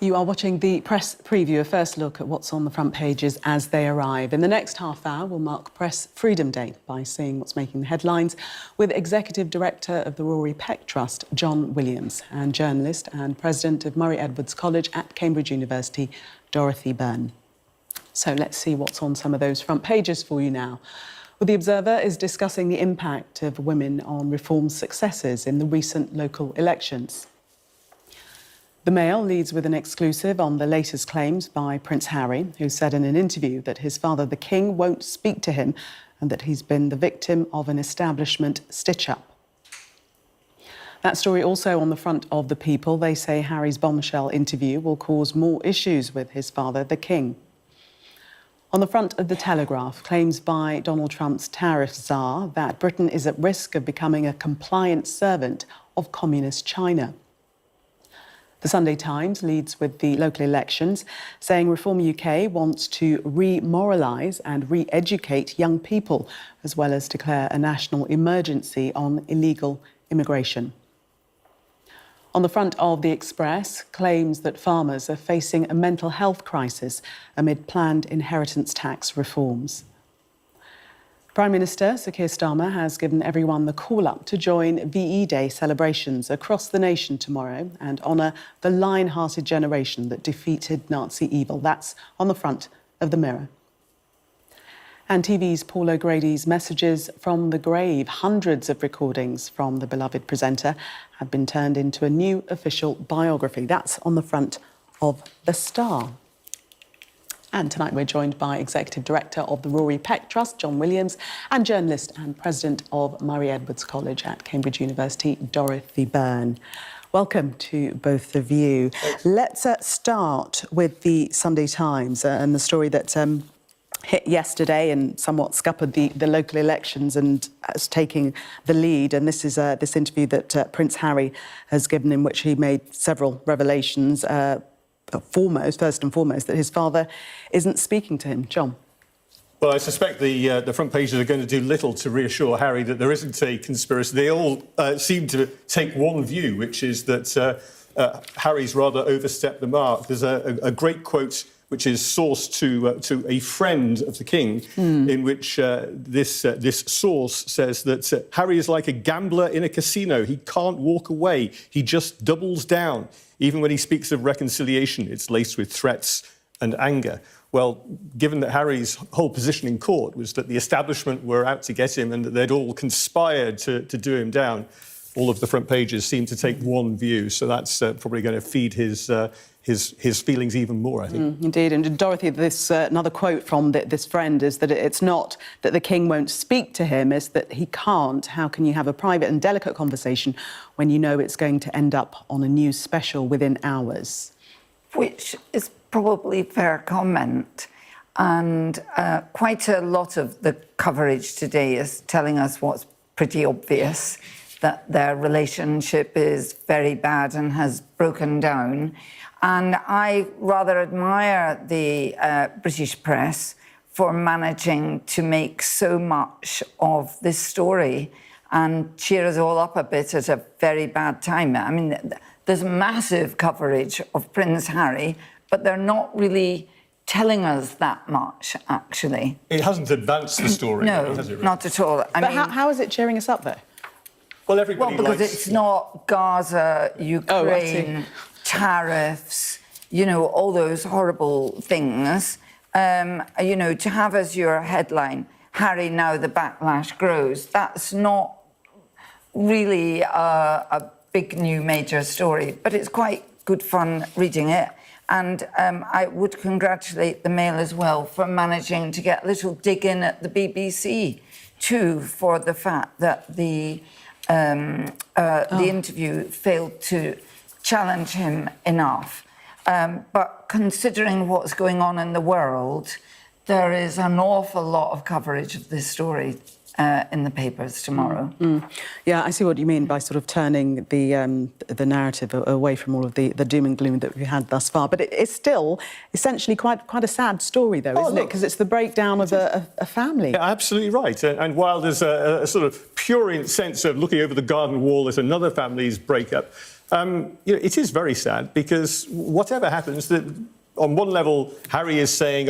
You are watching the press preview, a first look at what's on the front pages as they arrive. In the next half hour, we'll mark Press Freedom Day by seeing what's making the headlines with Executive Director of the Rory Peck Trust, John Williams, and journalist and President of Murray Edwards College at Cambridge University, Dorothy Byrne. So let's see what's on some of those front pages for you now. Well, The Observer is discussing the impact of women on Reform's successes in the recent local elections. The Mail leads with an exclusive on the latest claims by Prince Harry, who said in an interview that his father, the King, won't speak to him and that he's been the victim of an establishment stitch-up. That story also on the front of The People. They say Harry's bombshell interview will cause more issues with his father, the King. On the front of The Telegraph, claims by Donald Trump's tariff czar that Britain is at risk of becoming a compliant servant of communist China. The Sunday Times leads with the local elections, saying Reform UK wants to re-moralise and re-educate young people, as well as declare a national emergency on illegal immigration. On the front of The Express, claims that farmers are facing a mental health crisis amid planned inheritance tax reforms. Prime Minister Sir Keir Starmer has given everyone the call-up to join VE Day celebrations across the nation tomorrow and honour the lion-hearted generation that defeated Nazi evil. That's on the front of The Mirror. And TV's Paul O'Grady's Messages from the Grave. Hundreds of recordings from the beloved presenter have been turned into a new official biography. That's on the front of The Star. And tonight we're joined by Executive Director of the Rory Peck Trust, John Williams, and journalist and President of Murray Edwards College at Cambridge University, Dorothy Byrne. Welcome to both of you. Thanks. Let's start with the Sunday Times and the story that hit yesterday and somewhat scuppered the local elections and is taking the lead. And this is this interview that Prince Harry has given, in which he made several revelations. First and foremost, that his father isn't speaking to him. John? Well, I suspect the front pages are going to do little to reassure Harry that there isn't a conspiracy. They all seem to take one view, which is that Harry's rather overstepped the mark. There's a great quote which is sourced to a friend of the King, in which this source says that Harry is like a gambler in a casino. He can't walk away. He just doubles down. Even when he speaks of reconciliation, it's laced with threats and anger. Well, given that Harry's whole position in court was that the establishment were out to get him and that they'd all conspired to do him down, all of the front pages seem to take one view. So that's probably going to feed his feelings even more, I think. Indeed. And Dorothy, this another quote from this friend is that it's not that the King won't speak to him, it's that he can't. How can you have a private and delicate conversation when you know it's going to end up on a news special within hours? Which is probably fair comment. And quite a lot of the coverage today is telling us what's pretty obvious, that their relationship is very bad and has broken down. And I rather admire the British press for managing to make so much of this story and cheer us all up a bit at a very bad time. I mean, there's massive coverage of Prince Harry, but they're not really telling us that much, actually. It hasn't advanced the story, no, has it? Really? Not at all. But how is it cheering us up, though? Well, everybody because it's not Gaza, Ukraine, tariffs, you know, all those horrible things. You know, to have as your headline, Harry, now the backlash grows, that's not really a big new major story, but it's quite good fun reading it. And I would congratulate the Mail as well for managing to get a little dig in at the BBC too, for the fact that the interview failed to challenge him enough. But considering what's going on in the world, there is an awful lot of coverage of this story in the papers tomorrow. Yeah, I see what you mean by sort of turning the narrative away from all of the doom and gloom that we've had thus far. But it's still essentially quite a sad story, though, isn't it? Because it's the breakdown of a family. Yeah, absolutely right. And while there's a sort of purient sense of looking over the garden wall at another family's breakup, it is very sad because whatever happens, on one level, Harry is saying,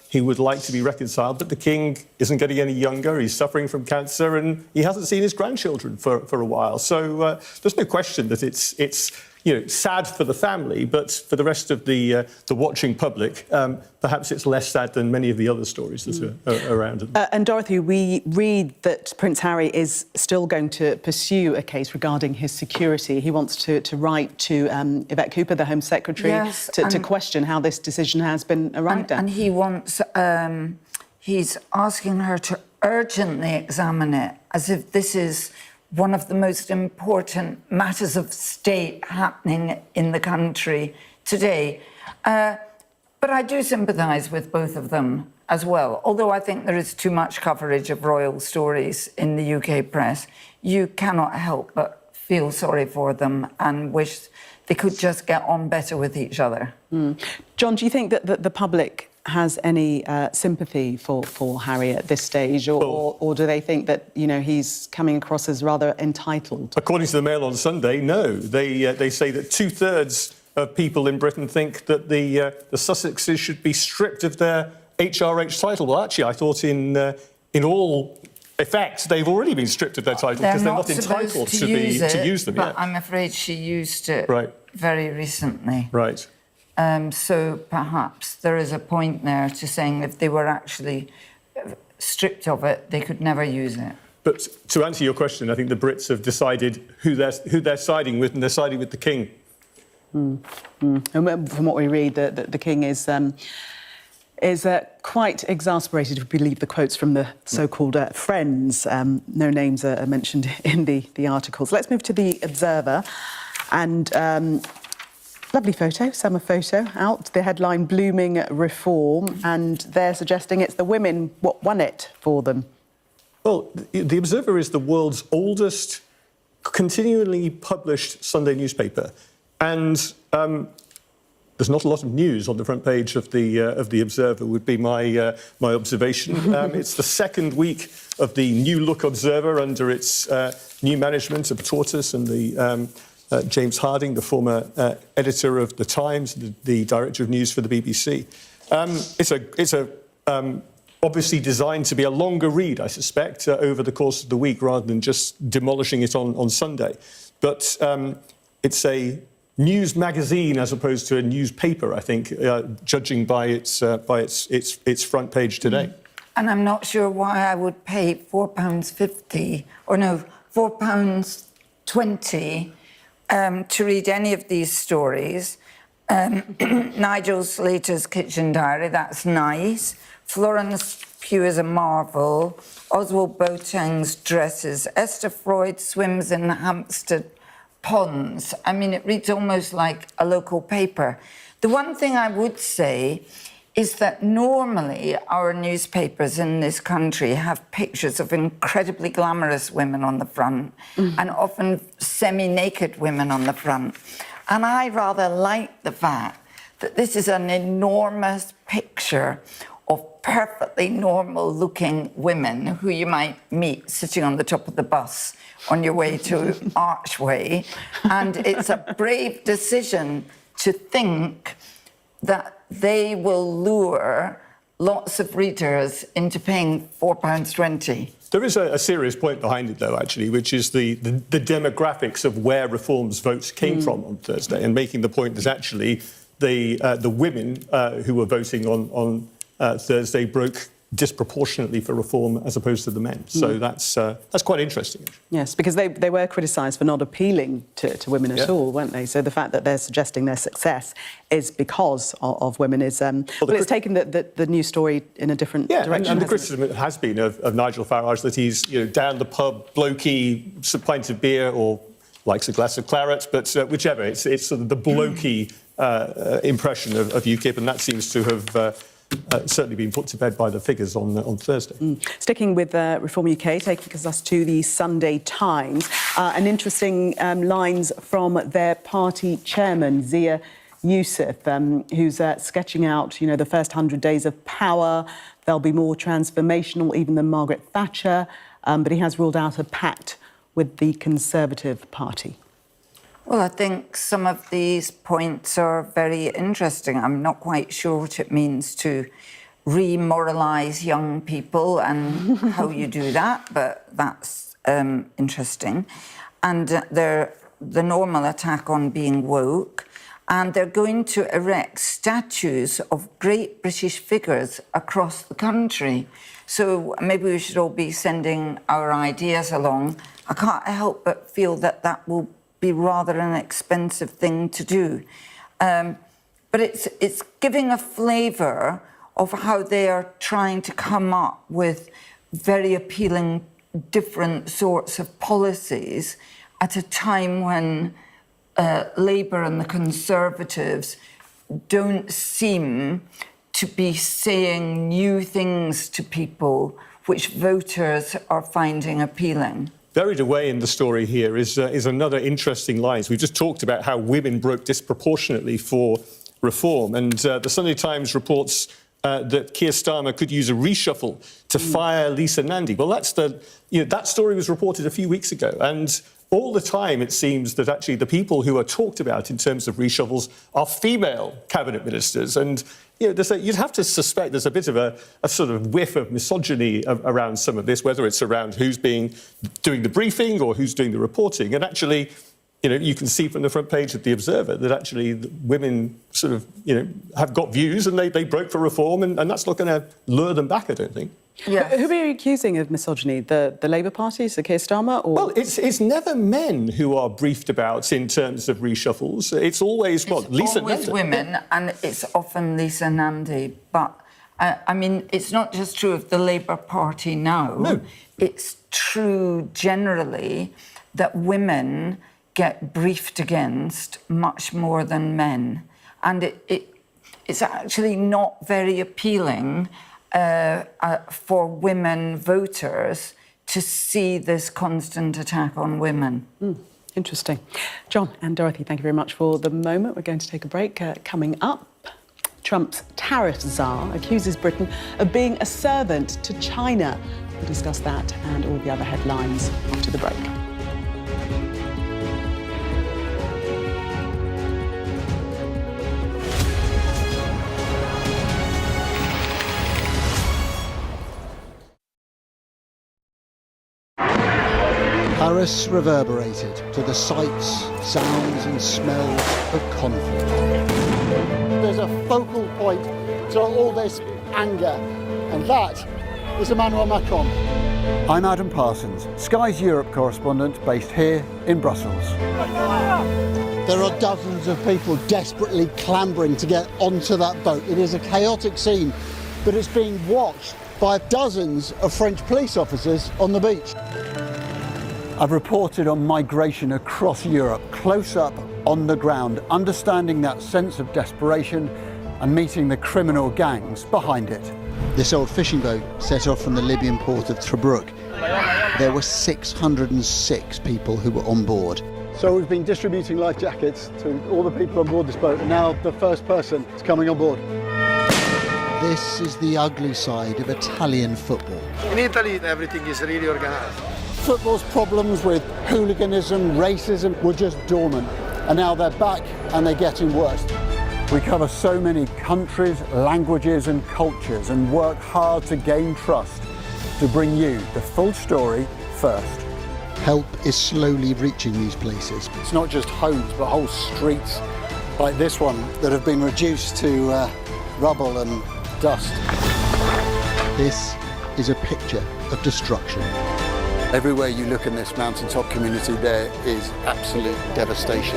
he would like to be reconciled, but the king isn't getting any younger, he's suffering from cancer, and he hasn't seen his grandchildren for a while. So there's no question that it's sad for the family, but for the rest of the watching public, perhaps it's less sad than many of the other stories that are around. And Dorothy, we read that Prince Harry is still going to pursue a case regarding his security. He wants to write to Yvette Cooper, the Home Secretary, yes, to question how this decision has been arrived at. And he wants, he's asking her to urgently examine it, as if this is one of the most important matters of state happening in the country today. But I do sympathise with both of them as well. Although I think there is too much coverage of royal stories in the UK press, you cannot help but feel sorry for them and wish they could just get on better with each other. John, do you think that the public has any sympathy for Harry at this stage, or do they think that he's coming across as rather entitled? According to the Mail on Sunday, no. They say that 2/3 of people in Britain think that the Sussexes should be stripped of their HRH title. Well, actually, I thought in all effect they've already been stripped of their title because they're not entitled to use them. But I'm afraid she used it very recently. Right. So perhaps there is a point there to saying if they were actually stripped of it, they could never use it. But to answer your question, I think the Brits have decided who they're siding with, and they're siding with the King. And from what we read, the King is quite exasperated, if we believe the quotes from the so-called friends. No names are mentioned in the articles. Let's move to the Observer. And lovely photo, summer photo out. The headline, Blooming Reform. And they're suggesting it's the women what won it for them. Well, the Observer is the world's oldest continually published Sunday newspaper. And there's not a lot of news on the front page of the Observer, would be my observation. It's the second week of the New Look Observer under its new management of Tortoise and the James Harding, the former editor of The Times, the director of news for the BBC. It's obviously designed to be a longer read, I suspect, over the course of the week, rather than just demolishing it on Sunday. But it's a news magazine as opposed to a newspaper, I think, judging by its front page today. And I'm not sure why I would pay £4.50 or no, £4.20 to read any of these stories. Nigel Slater's Kitchen Diary, that's nice. Florence Pugh is a marvel. Oswald Boateng's Dresses. Esther Freud swims in Hampstead Ponds. I mean, it reads almost like a local paper. The one thing I would say is that normally our newspapers in this country have pictures of incredibly glamorous women on the front and often semi-naked women on the front. And I rather like the fact that this is an enormous picture of perfectly normal-looking women who you might meet sitting on the top of the bus on your way to Archway. And it's a brave decision to think that they will lure lots of readers into paying £4.20. There is a serious point behind it, though, actually, which is the demographics of where Reform's votes came from on Thursday, and making the point that actually the women who were voting on Thursday broke disproportionately for Reform as opposed to the men. So that's quite interesting. Yes, because they were criticised for not appealing to women at all, weren't they? So the fact that they're suggesting their success is because of women is... it's taken the news story in a different direction. And the criticism has been of Nigel Farage that he's down the pub, blokey, pint of beer, or likes a glass of claret, but whichever. It's sort of the blokey impression of UKIP, and that seems to have... certainly been put to bed by the figures on Thursday. Sticking with Reform UK, taking us to the Sunday Times, and interesting lines from their party chairman, Zia Youssef, who's sketching out, the first 100 days of power. They'll be more transformational even than Margaret Thatcher, but he has ruled out a pact with the Conservative Party. Well, I think some of these points are very interesting. I'm not quite sure what it means to remoralise young people and how you do that, but that's interesting. And the normal attack on being woke, and they're going to erect statues of great British figures across the country. So maybe we should all be sending our ideas along. I can't help but feel that that will be rather an expensive thing to do. But it's giving a flavour of how they are trying to come up with very appealing different sorts of policies at a time when Labour and the Conservatives don't seem to be saying new things to people which voters are finding appealing. Buried away in the story here is another interesting line. We've just talked about how women broke disproportionately for reform, and the Sunday Times reports that Keir Starmer could use a reshuffle to fire Lisa Nandy. Well, that story was reported a few weeks ago, and all the time it seems that actually the people who are talked about in terms of reshuffles are female cabinet ministers, and you'd have to suspect there's a bit of a sort of whiff of misogyny around some of this, whether it's around who's doing the briefing or who's doing the reporting. And actually, you can see from the front page of The Observer that actually the women sort of, have got views and they broke for reform, and that's not going to lure them back, I don't think. Yes. Who are you accusing of misogyny? The Labour Party, so Keir Starmer? Or? Well, it's never men who are briefed about in terms of reshuffles. It's always, Lisa always Nandy. women, and it's often Lisa Nandy. But, I mean, it's not just true of the Labour Party now. No. It's true generally that women get briefed against much more than men. And it's actually not very appealing for women voters to see this constant attack on women. Interesting. John and Dorothy, thank you very much for the moment. We're going to take a break. Coming up, Trump's tariff czar accuses Britain of being a servant to China. We'll discuss that and all the other headlines after the break. Paris reverberated to the sights, sounds and smells of conflict. There's a focal point to all this anger, and that is Emmanuel Macron. I'm Adam Parsons, Sky's Europe correspondent based here in Brussels. There are dozens of people desperately clambering to get onto that boat. It is a chaotic scene, but it's being watched by dozens of French police officers on the beach. I've reported on migration across Europe, close up on the ground, understanding that sense of desperation and meeting the criminal gangs behind it. This old fishing boat set off from the Libyan port of Tobruk. There were 606 people who were on board. So we've been distributing life jackets to all the people on board this boat, and now the first person is coming on board. This is the ugly side of Italian football. In Italy, everything is really organized. Football's problems with hooliganism, racism were just dormant, and now they're back and they're getting worse. We cover so many countries, languages and cultures and work hard to gain trust to bring you the full story first. Help is slowly reaching these places. It's not just homes, but whole streets like this one that have been reduced to rubble and dust. This is a picture of destruction. Everywhere you look in this mountaintop community, there is absolute devastation.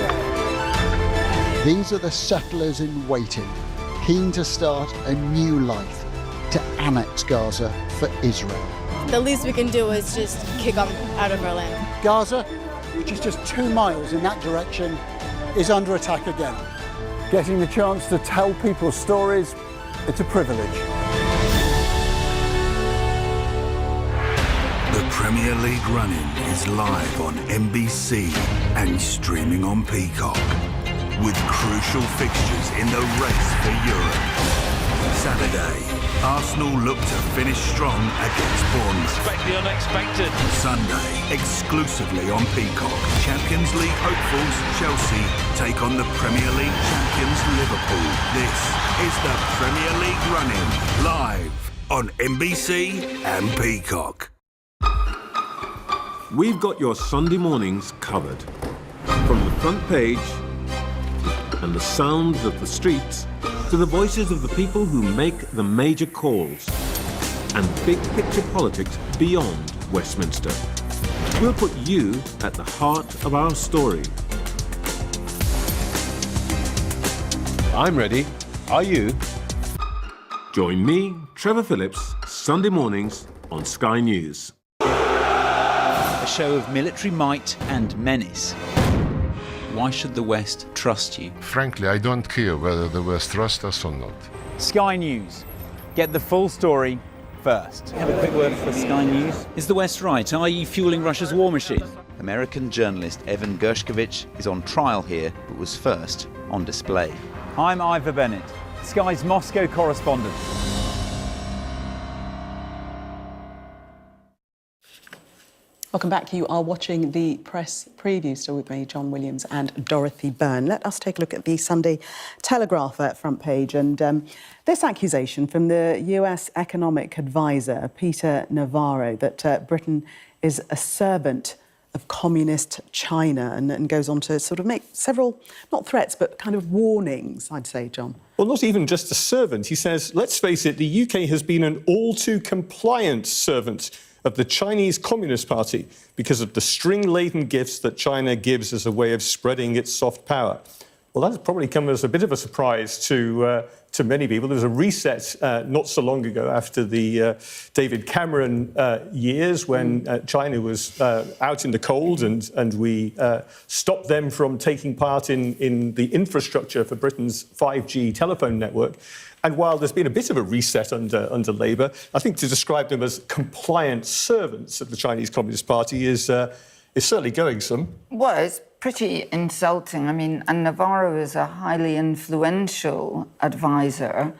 These are the settlers in waiting, keen to start a new life, to annex Gaza for Israel. The least we can do is just kick them out of our land. Gaza, which is just 2 miles in that direction, is under attack again. Getting the chance to tell people's stories, it's a privilege. The Premier League Run-In is live on NBC and streaming on Peacock, with crucial fixtures in the race for Europe. Saturday, Arsenal look to finish strong against Bournemouth. Expect the unexpected. Sunday, exclusively on Peacock, Champions League hopefuls Chelsea take on the Premier League champions Liverpool. This is the Premier League run-in, live on NBC and Peacock. We've got your Sunday mornings covered. From the front page and the sounds of the streets to the voices of the people who make the major calls and big picture politics beyond Westminster. We'll put you at the heart of our story. I'm ready. Are you? Join me, Trevor Phillips, Sunday mornings on Sky News. A show of military might and menace. Why should the West trust you? Frankly, I don't care whether the West trusts us or not. Sky News. Get the full story first. Have a quick word for Sky News. Is the West right? Are you fueling Russia's war machine? American journalist Evan Gershkovich is on trial here, but was first on display. I'm Ivor Bennett, Sky's Moscow correspondent. Welcome back. You are watching the press preview, still with me, John Williams and Dorothy Byrne. Let us take a look at the Sunday Telegraph front page. And this accusation from the US economic advisor, Peter Navarro, that Britain is a servant of communist China, and goes on to sort of make several, not threats, but kind of warnings, I'd say, John. Well, not even just a servant. He says, let's face it, the UK has been an all-too-compliant servant of the Chinese Communist Party because of the string-laden gifts that China gives as a way of spreading its soft power. Well, that's probably come as a bit of a surprise to many people. There was a reset not so long ago after the David Cameron years when China was out in the cold and we stopped them from taking part in the infrastructure for Britain's 5G telephone network. And while there's been a bit of a reset under Labour, I think to describe them as compliant servants of the Chinese Communist Party is certainly going some. Well, it's pretty insulting. I mean, and Navarro is a highly influential advisor.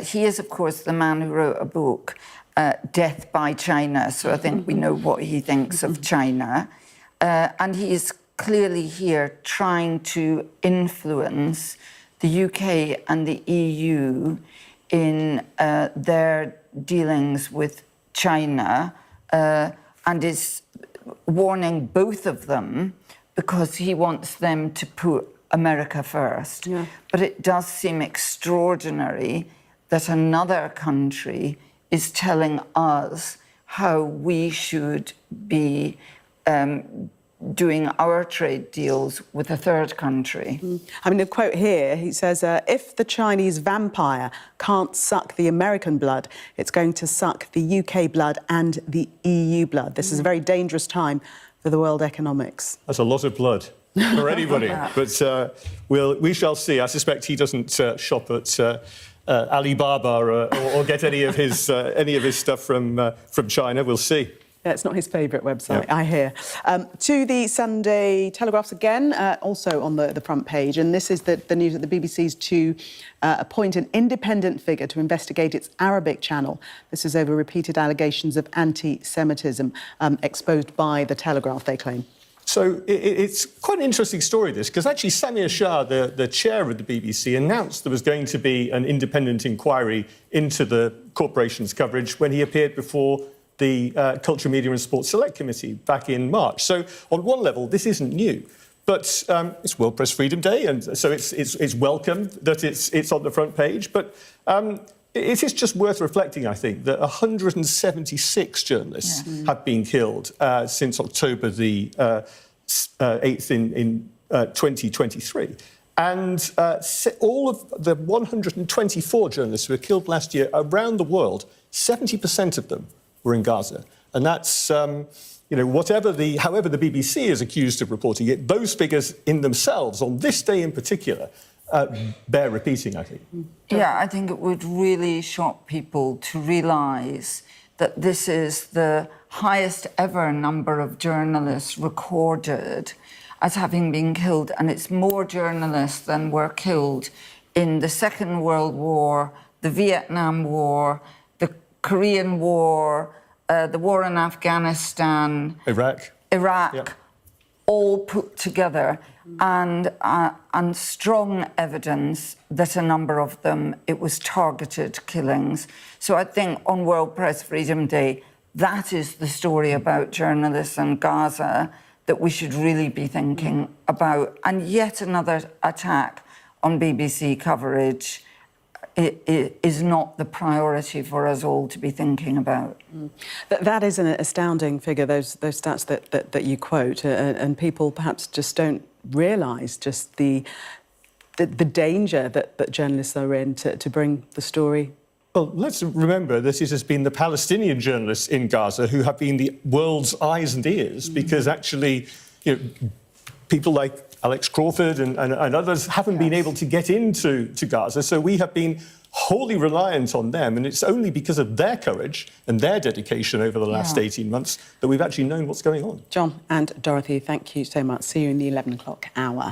He is, of course, the man who wrote a book, Death by China, so I think we know what he thinks of China. And he is clearly here trying to influence the UK and the EU in their dealings with China, and is warning both of them because he wants them to put America first. Yeah. But it does seem extraordinary that another country is telling us how we should be doing our trade deals with a third country. I mean, the quote here, he says, if the Chinese vampire can't suck the American blood, it's going to suck the UK blood and the EU blood. This is a very dangerous time for the world economics. That's a lot of blood for anybody. But we shall see. I suspect he doesn't shop at Alibaba or get any of his stuff from China. We'll see. Yeah, it's not his favourite website, I hear. To the Sunday Telegraphs again, also on the front page, and this is the news that the BBC's to appoint an independent figure to investigate its Arabic channel. This is over repeated allegations of anti-Semitism exposed by the Telegraph, they claim. So it's quite an interesting story, this, because actually Samir Shah, the chair of the BBC, announced there was going to be an independent inquiry into the corporation's coverage when he appeared before the Culture, Media and Sports Select Committee back in March. So on one level, this isn't new, but it's World Press Freedom Day, and so it's welcome that it's on the front page. But it is just worth reflecting, I think, that 176 journalists have been killed since October the 8th in 2023. And all of the 124 journalists who were killed last year around the world, 70% of them were in Gaza. And that's, however the BBC is accused of reporting it, those figures in themselves, on this day in particular, bear repeating, I think. Yeah, I think it would really shock people to realise that this is the highest ever number of journalists recorded as having been killed, and it's more journalists than were killed in the Second World War, the Vietnam War, the Korean War, the war in Afghanistan, Iraq. Iraq, all put together, and strong evidence that a number of them, it was targeted killings. So I think on World Press Freedom Day, that is the story about journalists in Gaza that we should really be thinking about. And yet another attack on BBC coverage is not the priority for us all to be thinking about. That is an astounding figure, those stats that you quote, and people perhaps just don't realise just the danger that journalists are in to bring the story. Well, let's remember that it has been the Palestinian journalists in Gaza who have been the world's eyes and ears, because actually, people like Alex Crawford and others haven't been able to get into Gaza, so we have been wholly reliant on them, and it's only because of their courage and their dedication over the last 18 months that we've actually known what's going on. John and Dorothy, thank you so much. See you in the 11 o'clock hour.